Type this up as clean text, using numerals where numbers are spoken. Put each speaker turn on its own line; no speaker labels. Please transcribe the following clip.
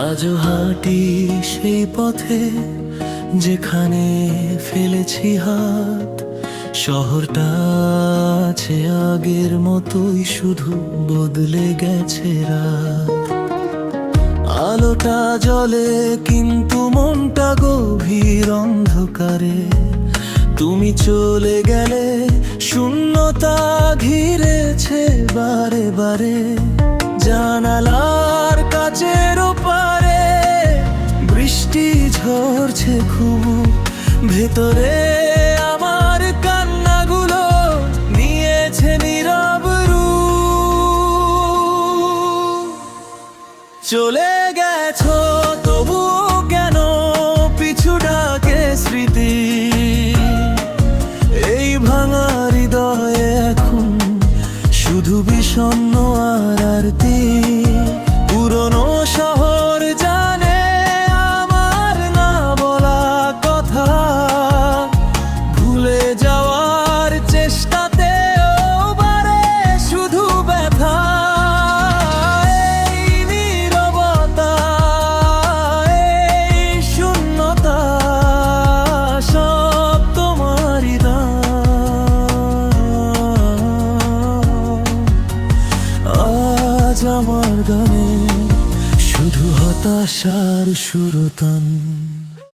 আজও হাঁটি সেই পথে যেখানে ফেলেছি হাত। শহরটা আছে আগের মতোই, শুধু বদলে গেছে রাত। আলোটা জ্বলে কিন্তু মনটা গভীর অন্ধকারে। তুমি চলে গেলে শূন্যতা ঘিরেছে বারে বারে। জানালার কাচের ওপারে বৃষ্টি ঝরছে খুব ভেতরে। আমার কান্নাগুলো নিয়েছে নীরব রূপ। চলে গেছো তবুও কেন পিছু ডাকে স্মৃতি। এই ভাঙা হৃদয়ে এখন শুধু বিষণ্ণ আর আরতি। পুরনো শহর জানে আমার না বলা কথা। ভুলে যাওয়ার চেষ্টাতেও বারে শুধু ব্যথা। এই নীরবতা, এই শূন্যতা, সব তোমারই দান। আজ আমার গানে শুধু হতাশার সুরতান।